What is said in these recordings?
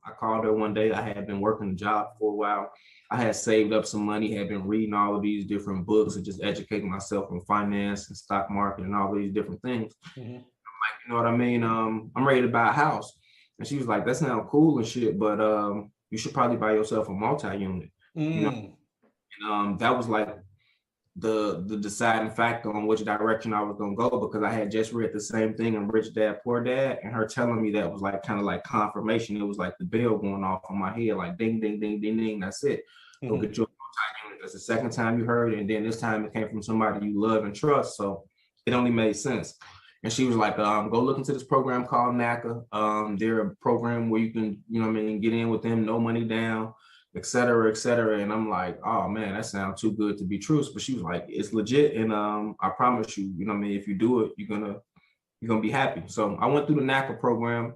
I called her one day. I had been working a job for a while. I had saved up some money, had been reading all of these different books and just educating myself on finance and stock market and all these different things. Mm-hmm. Like, you know what I mean? I'm ready to buy a house. And she was like, that sounds cool and shit, but you should probably buy yourself a multi-unit. You know, and that was like the deciding factor on which direction I was gonna go, because I had just read the same thing in Rich Dad Poor Dad, and her telling me that was like kind of like confirmation. It was like the bell going off on my head, like ding, ding, ding, ding, ding. That's it. Go get your multi-unit. That's the second time you heard it, and then this time it came from somebody you love and trust. So it only made sense. And she was like, go look into this program called NACA. They're a program where you can, you know what I mean, get in with them, no money down, et cetera, et cetera. And I'm like, oh man, that sounds too good to be true. But she was like, it's legit. And I promise you, you know what I mean, if you do it, you're gonna be happy. So I went through the NACA program,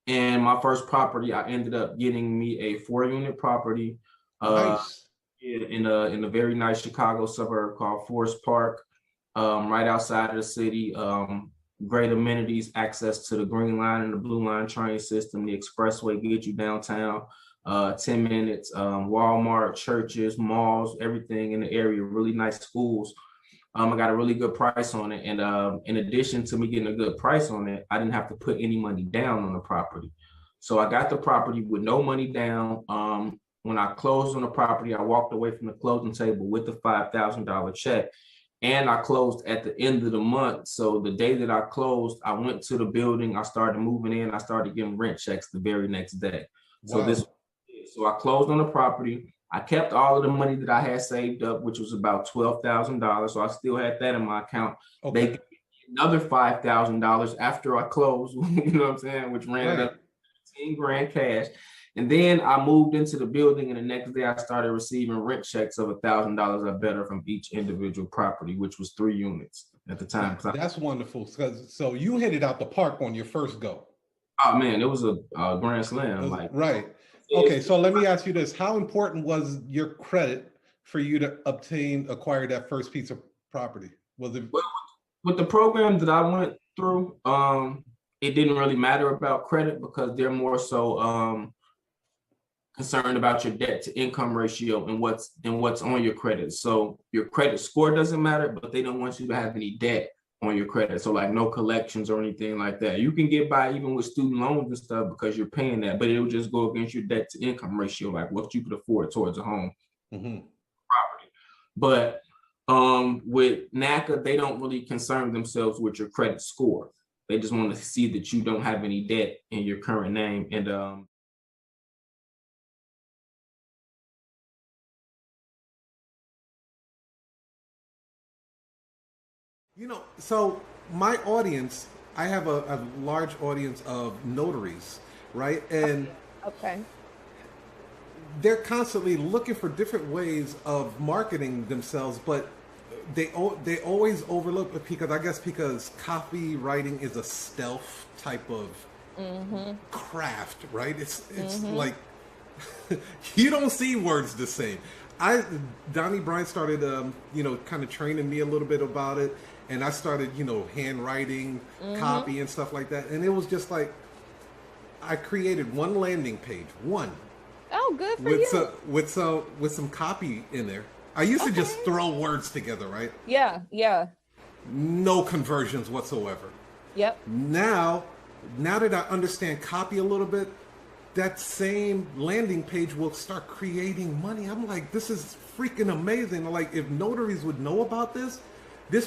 and my first property, I ended up getting me a 4-unit property Nice. in a very nice Chicago suburb called Forest Park, right outside of the city. Great amenities, access to the Green Line and the Blue Line train system. The expressway gets you downtown. 10 minutes, Walmart, churches, malls, everything in the area, really nice schools. I got a really good price on it. And in addition to me getting a good price on it, I didn't have to put any money down on the property. So I got the property with no money down. When I closed on the property, I walked away from the closing table with the $5,000 check. And I closed at the end of the month. So the day that I closed, I went to the building, I started moving in, I started getting rent checks the very next day. Wow. So I closed on the property. I kept all of the money that I had saved up, which was about $12,000. So I still had that in my account. Okay. They gave me another $5,000 after I closed, you know what I'm saying, which ran up 10 grand cash. And then I moved into the building, and the next day I started receiving rent checks of $1,000 or better from each individual property, which was 3 units at the time. That's wonderful. So you hit it out the park on your first go. Oh man, it was a grand slam. Right. Okay, so let me ask you this. How important was your credit for you to acquire that first piece of property? Was it? Well, with the program that I went through, it didn't really matter about credit, because they're more so concerned about your debt to income ratio and what's on your credit. So your credit score doesn't matter, but they don't want you to have any debt on your credit. So like no collections or anything like that. You can get by even with student loans and stuff because you're paying that, but it will just go against your debt to income ratio, like what you could afford towards a home property. But with NACA, they don't really concern themselves with your credit score. They just want to see that you don't have any debt in your current name. And so my audience, I have a large audience of notaries, right? And okay, they're constantly looking for different ways of marketing themselves, but they always overlook it because copywriting is a stealth type of craft, right? It's like you don't see words the same. Donnie Bryant started kind of training me a little bit about it. And I started, handwriting, copy and stuff like that. And it was just like, I created one landing page, one. Oh, good for you. With some copy in there. I used to just throw words together, right? Yeah. No conversions whatsoever. Yep. Now that I understand copy a little bit, that same landing page will start creating money. I'm like, this is freaking amazing. Like, if notaries would know about this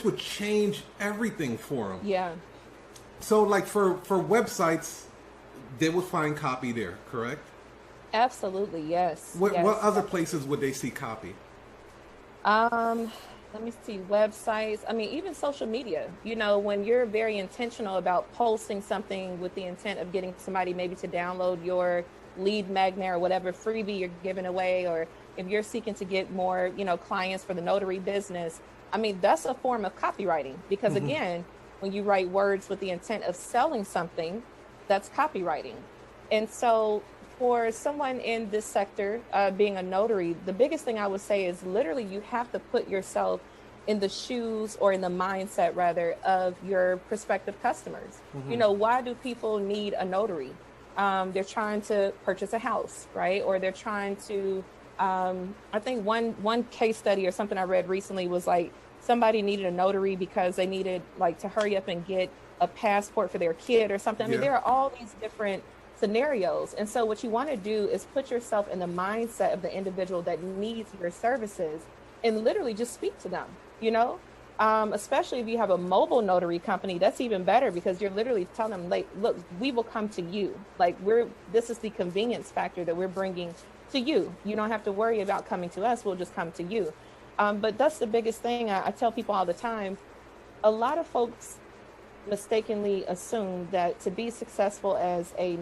would change everything for them. Yeah. So like for websites, they would find copy there, correct? Absolutely, yes. What other places would they see copy? Let me see, websites. I mean, even social media. When you're very intentional about posting something with the intent of getting somebody maybe to download your lead magnet or whatever freebie you're giving away, or if you're seeking to get more, clients for the notary business, I mean, that's a form of copywriting, because again, when you write words with the intent of selling something, that's copywriting. And so for someone in this sector, being a notary, the biggest thing I would say is literally you have to put yourself in the shoes, or in the mindset rather, of your prospective customers. Why do people need a notary? they're trying to purchase a house, right? Or they're trying to, I think one case study or something I read recently was like somebody needed a notary because they needed like to hurry up and get a passport for their kid or something. I mean, there are all these different scenarios. And so what you want to do is put yourself in the mindset of the individual that needs your services and literally just speak to them, you know? Especially if you have a mobile notary company, that's even better because you're literally telling them, like, look, we will come to you. Like this is the convenience factor that we're bringing to you. You don't have to worry about coming to us. We'll just come to you. But that's the biggest thing. I tell people all the time, a lot of folks mistakenly assume that to be successful as a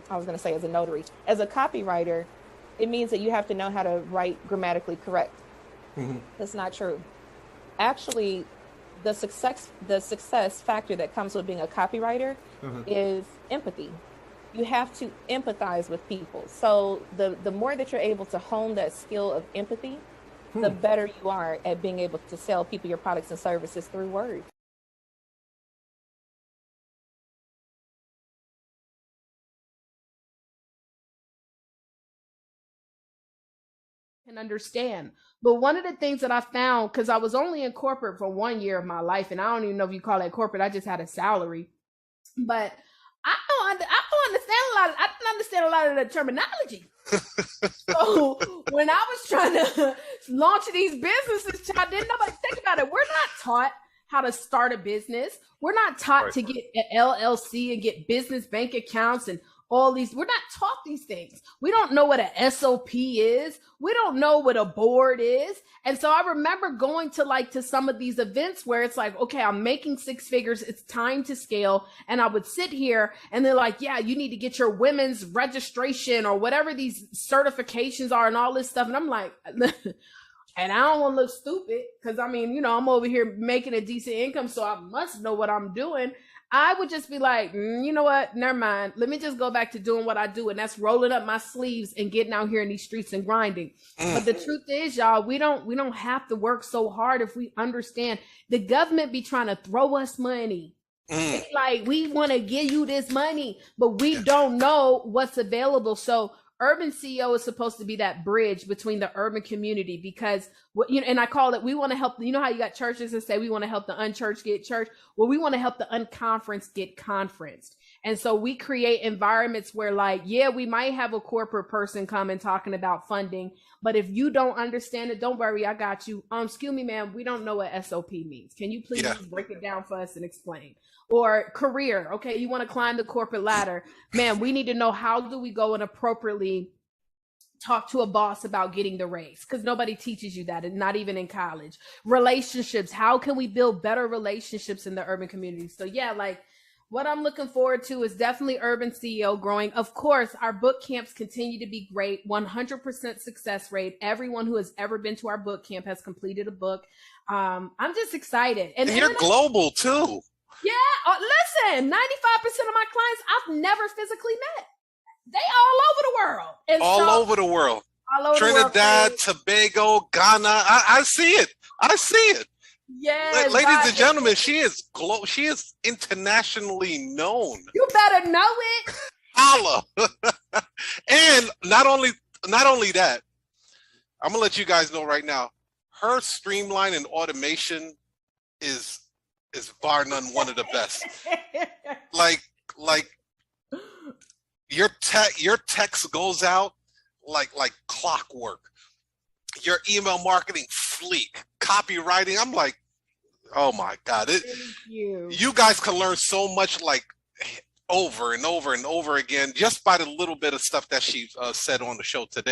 notary, as a copywriter, it means that you have to know how to write grammatically correct. Mm-hmm. That's not true. Actually, the success factor that comes with being a copywriter is empathy. You have to empathize with people. So the more that you're able to hone that skill of empathy, the better you are at being able to sell people your products and services through words. Can understand. But one of the things that I found, because I was only in corporate for 1 year of my life, and I don't even know if you call that corporate, I just had a salary. But I don't understand a lot of the terminology. So when I was trying to launch these businesses, I didn't nobody think about it. We're not taught how to start a business. We're not taught to get an LLC and get business bank accounts and all these. We're not taught these things. We don't know what an SOP is. We don't know what a board is. And so I remember going to some of these events where it's like, okay, I'm making 6 figures. It's time to scale. And I would sit here and they're like, yeah, you need to get your women's registration or whatever these certifications are and all this stuff. And I'm like, and I don't want to look stupid because I mean, I'm over here making a decent income. So I must know what I'm doing. I would just be like, you know what? Never mind. Let me just go back to doing what I do. And that's rolling up my sleeves and getting out here in these streets and grinding. But the truth is, y'all, we don't have to work so hard if we understand the government be trying to throw us money. It's like, we want to give you this money, but we don't know what's available. So Urban CEO is supposed to be that bridge between the urban community because, and I call it, we want to help, you know how you got churches that say we want to help the unchurched get church? Well, we want to help the unconferenced get conferenced. And so we create environments where we might have a corporate person come and talking about funding, but if you don't understand it, don't worry, I got you. Excuse me, ma'am, we don't know what SOP means. Can you please break it down for us and explain? Or career. Okay, you want to climb the corporate ladder. Man, we need to know how do we go and appropriately talk to a boss about getting the raise because nobody teaches you that, and not even in college. Relationships. How can we build better relationships in the urban community? So what I'm looking forward to is definitely Urban CEO growing. Of course, our boot camps continue to be great. 100% success rate. Everyone who has ever been to our boot camp has completed a book. I'm just excited. And you're global too. Yeah, listen, 95% of my clients I've never physically met. They all over the world. And all over the world. Trinidad, Tobago, Ghana. I see it. I see it. Yes, ladies and gentlemen, she is internationally known. You better know it. Holla. And not only that, I'm gonna let you guys know right now, her streamline and automation is bar none one of the best. like your text goes out like clockwork. Your email marketing fleek, copywriting. I'm like, oh my God. You guys can learn so much over and over and over again just by the little bit of stuff that she said on the show today.